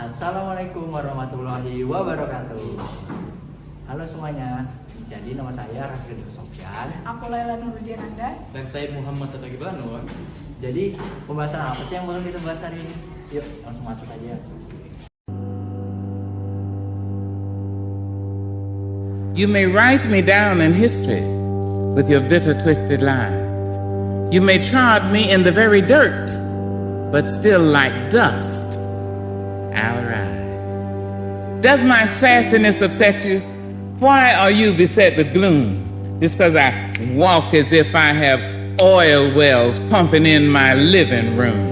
Assalamualaikum warahmatullahi wabarakatuh. Halo semuanya. Jadi nama saya Rafi dan Sofyan. Aku Laila Nur Widiananda. Dan saya Muhammad Satria Qibrannur. Jadi pembahasan apa sih yang bakal kita bahas hari ini? Yuk langsung masuk aja. You may write me down in history with your bitter, twisted lies. You may trod me in the very dirt, but still like dust, I'll rise. Does my sassiness upset you? Why are you beset with gloom? Just because I walk as if I have oil wells pumping in my living room.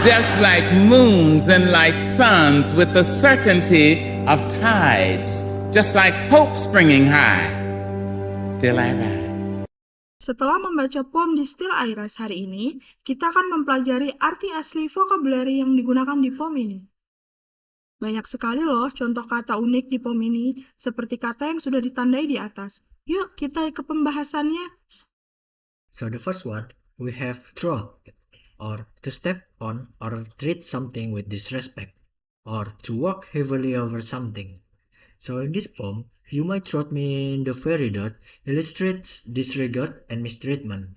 Just like moons and like suns with the certainty of tides. Just like hope springing high, still I rise. Setelah membaca poem di Still I Rise hari ini, kita akan mempelajari arti asli vocabulary yang digunakan di poem ini. Banyak sekali loh contoh kata unik di poem ini, seperti kata yang sudah ditandai di atas. Yuk kita ke pembahasannya. So the first one, we have trot, or to step on or treat something with disrespect, or to walk heavily over something. So in this poem, you might trot me in the very dirt illustrates disregard and mistreatment.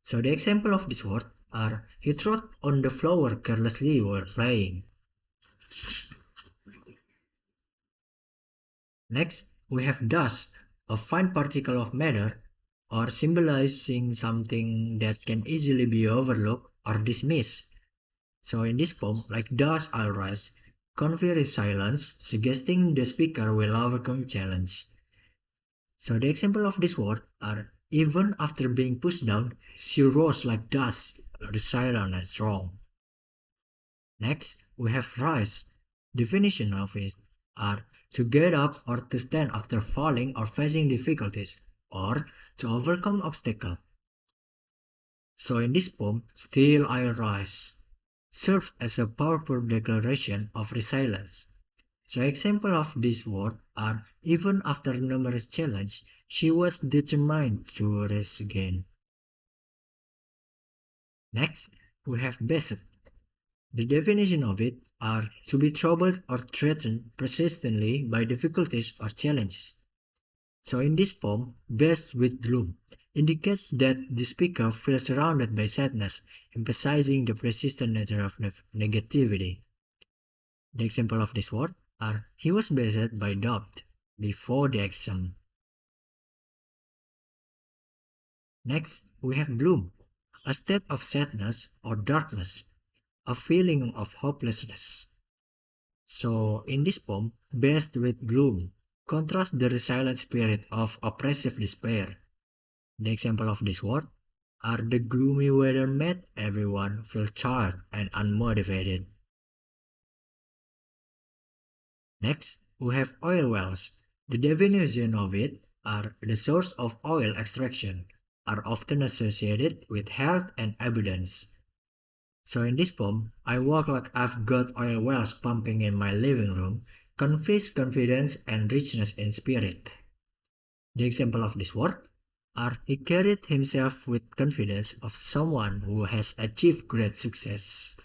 So the example of this word are, he trod on the floor carelessly while playing. Next, we have dust, a fine particle of matter, or symbolizing something that can easily be overlooked or dismissed. So in this poem, like dust I'll rise, convey silence, suggesting the speaker will overcome challenge. So the example of this word are, even after being pushed down, she rose like dust, resilient and strong. Next, we have rise. Definition of it are, to get up or to stand after falling or facing difficulties, or to overcome obstacle. So in this poem, Still I Rise serves as a powerful declaration of resilience. So example of this word are, even after numerous challenges, she was determined to rise again. Next, we have beset. The definition of it are, to be troubled or threatened persistently by difficulties or challenges. So in this poem, beset with gloom indicates that the speaker feels surrounded by sadness, emphasizing the persistent nature of negativity. The example of this word are, he was beset by doubt before the exam. Next, we have gloom, a state of sadness or darkness, a feeling of hopelessness. So in this poem, beset with gloom contrasts the resilient spirit of oppressive despair. The example of this word are, the gloomy weather made everyone feel tired and unmotivated. Next, we have oil wells. The definition of it are, the source of oil extraction, are often associated with health and abundance. So in this poem, I walk like I've got oil wells pumping in my living room, conveys confidence and richness in spirit. The example of this word are, he carried himself with confidence of someone who has achieved great success.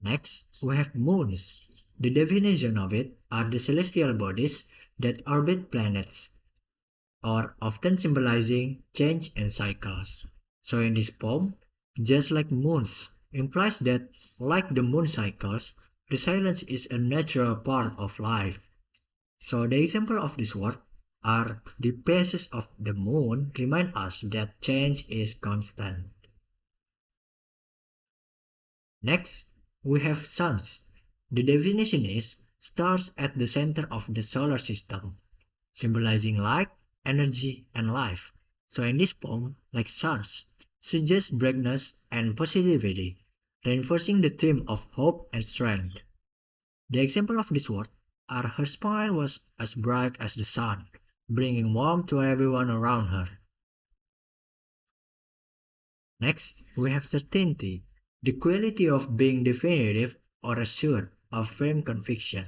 Next, we have moons. The definition of it are, the celestial bodies that orbit planets, or often symbolizing change and cycles. So in this poem, just like moons implies that, like the moon cycles, resilience is a natural part of life. So the example of this word are, the phases of the moon remind us that change is constant. Next, we have suns. The definition is, stars at the center of the solar system, symbolizing light, energy, and life. So in this poem, like suns, suggests brightness and positivity, reinforcing the theme of hope and strength. The example of this word are, her smile was as bright as the sun, bringing warmth to everyone around her. Next, we have certainty, the quality of being definitive or assured of firm conviction.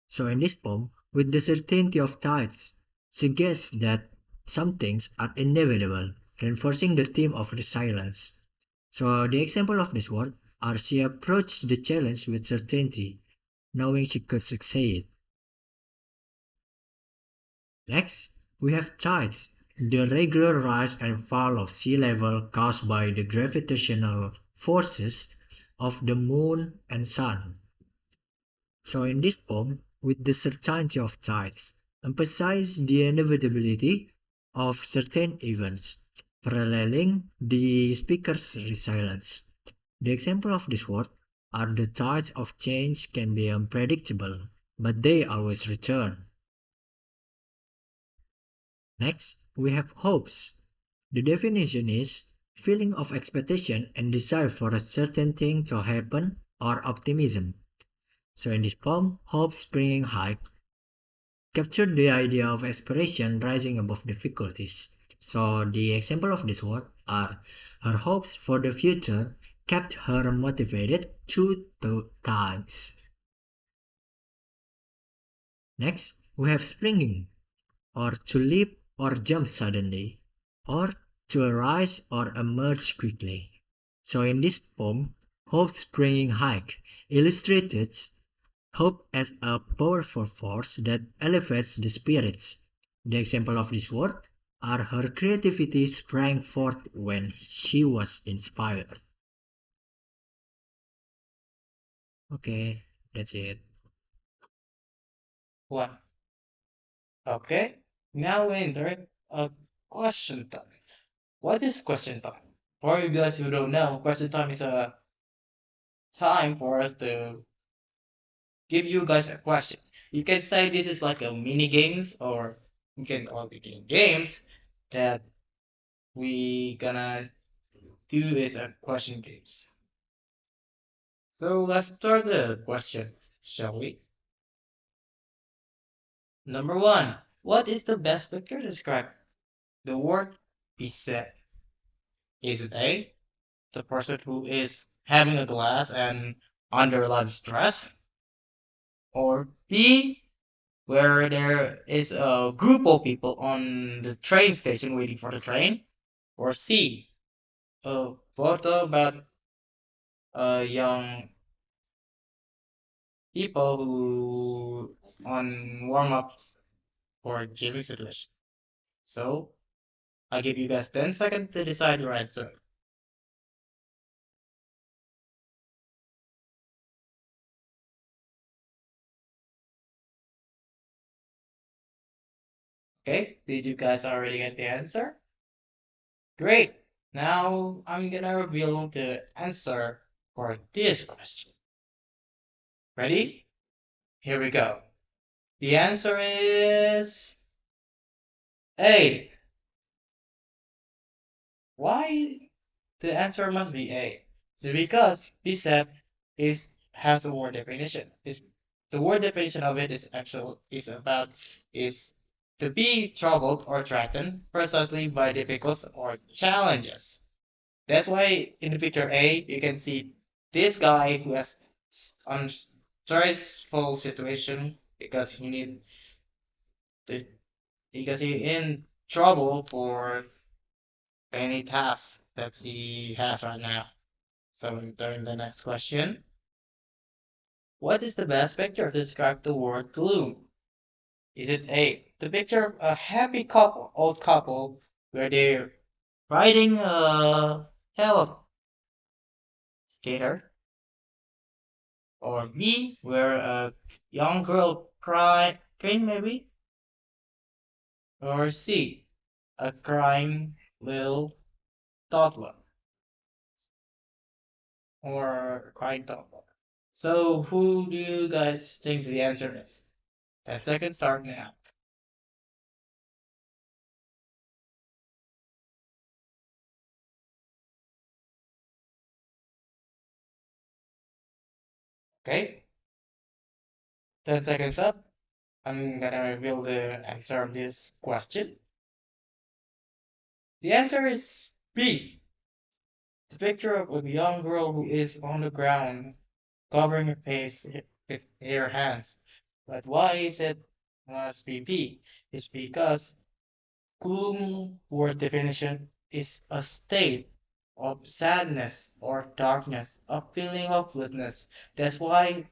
So in this poem, with the certainty of tides, suggests that some things are inevitable, reinforcing the theme of resilience. So the example of this word or she approached the challenge with certainty, knowing she could succeed. Next, we have tides, the regular rise and fall of sea level caused by the gravitational forces of the moon and sun. So in this poem, with the certainty of tides, emphasize the inevitability of certain events, paralleling the speaker's resilience. The example of this word are the tides of change can be unpredictable, but they always return. Next, we have hopes. The definition is feeling of expectation and desire for a certain thing to happen or optimism. So in this poem, hope springing high captured the idea of aspiration rising above difficulties. So the example of this word are her hopes for the future kept her motivated through the times. Next, we have springing, or to leap or jump suddenly, or to arise or emerge quickly. So in this poem, hope springing high illustrated hope as a powerful force that elevates the spirits. The example of this word are her creativity sprang forth when she was inspired. Okay, that's it. One. Okay. Now we enter a question time. What is question time? For you guys who don't know, question time is a time for us to give you guys a question. You can say this is like a mini games, or you can call it games that we gonna do is a question games. So let's start the question, shall we? Number one, what is the best picture to describe the word beset? Is it A, the person who is having a glass and under a lot of stress? Or B, where there is a group of people on the train station waiting for the train? Or C, a photo about young people who on warm-ups for gym situation? So I'll give you guys 10 seconds to decide your answer. Okay, did you guys already get the answer? Great. Now I'm gonna reveal the answer for this question. Ready? Here we go. The answer is A. Why the answer must be A? It's because BSEP has a word definition. Is the word definition of it is to be troubled or threatened precisely by difficulties or challenges. That's why in the picture A you can see this guy who has a stressful situation because to, he in trouble for any task that he has right now. So during the next question, what is the best picture to describe the word gloom? Is it A, the picture of a happy couple, old couple, where they're riding a hell skater? Or B, where a young girl crying maybe? Or C, a crying little toddler? Or crying toddler? So who do you guys think the answer is? 10 seconds start now. Okay, 10 seconds up. I'm gonna reveal the answer of this question. The answer is B. The picture of a young girl who is on the ground, covering her face with her hands. But why is it must be B? It's because gloom word definition is a state of sadness or darkness, of feeling hopelessness. That's why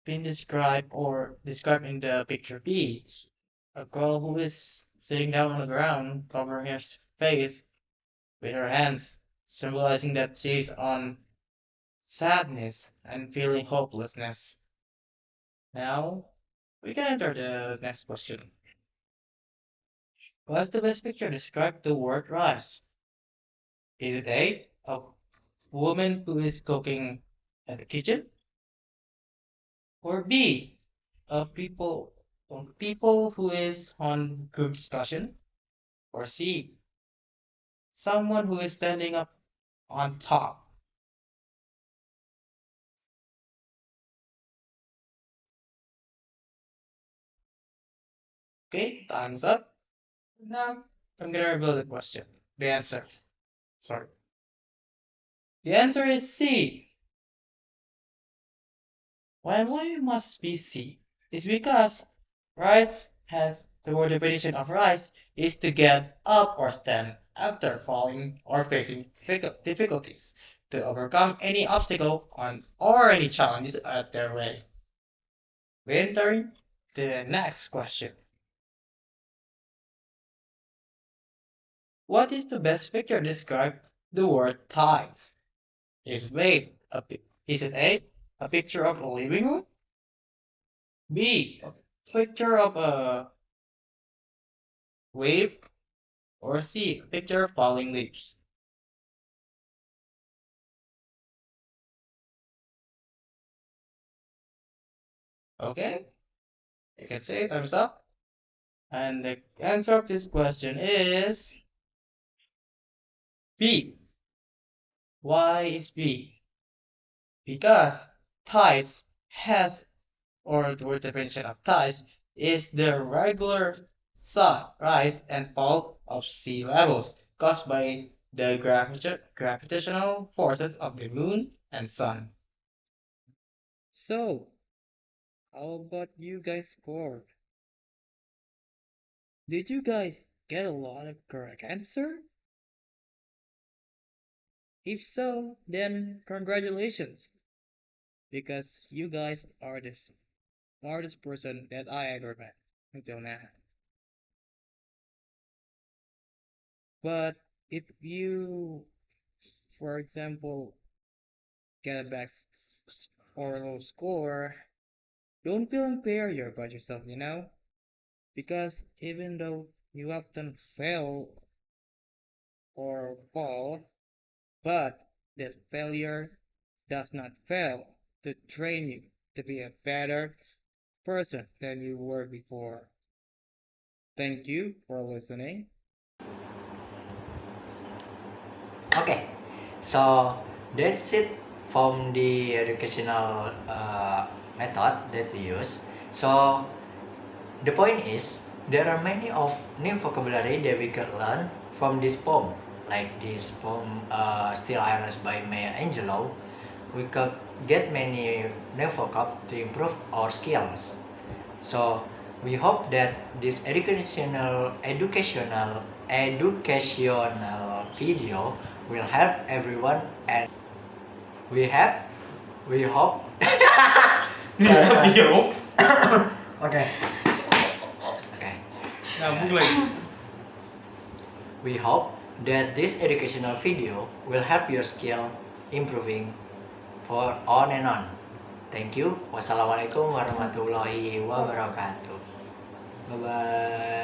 been described in the picture B, a girl who is sitting down on the ground, covering her face with her hands, symbolizing that she's on sadness and feeling hopelessness. Now, we can enter the next question. What's the best picture describe the word rice? Is it a woman who is cooking at the kitchen? Or B, people who is on group discussion? Or C, someone who is standing up on top? Okay, time's up. Now, I'm gonna reveal the question. The answer. Sorry. The answer is C. Why must be C? It's because rise has the word definition of rise is to get up or stand after falling or facing difficulties, to overcome any obstacle on or any challenges at their way. We enter the next question. What is the best picture to describe the word tides? Is it A, a picture of a living room? B, a picture of a wave? Or C, a picture of falling leaves? Okay, you can say thumbs up. And the answer of this question is B. Why is B? Because tides has, or the word definition of tides, is the regular rise and fall of sea levels caused by the gravitational forces of the moon and sun. So, how about you guys scored? Did you guys get a lot of correct answer? If so, then congratulations, because you guys are the smartest person that I ever met until now. But if you, for example, get a or low score, don't feel inferior about yourself, because even though you often fail or fall, but that failure does not fail to train you to be a better person than you were before. Thank you for listening. Okay, so that's it from the educational method that we use. So the point is there are many of new vocabulary that we can learn from this poem, like this poem Still Iris by Maya Angelou. We could get many new vocab to improve our skills. So we hope that this educational video will help everyone, and we have we hope okay okay Nyambung lagi. we hope that this educational video will help your skill improving for on and on. Thank you. Wassalamualaikum warahmatullahi wabarakatuh. Bye bye.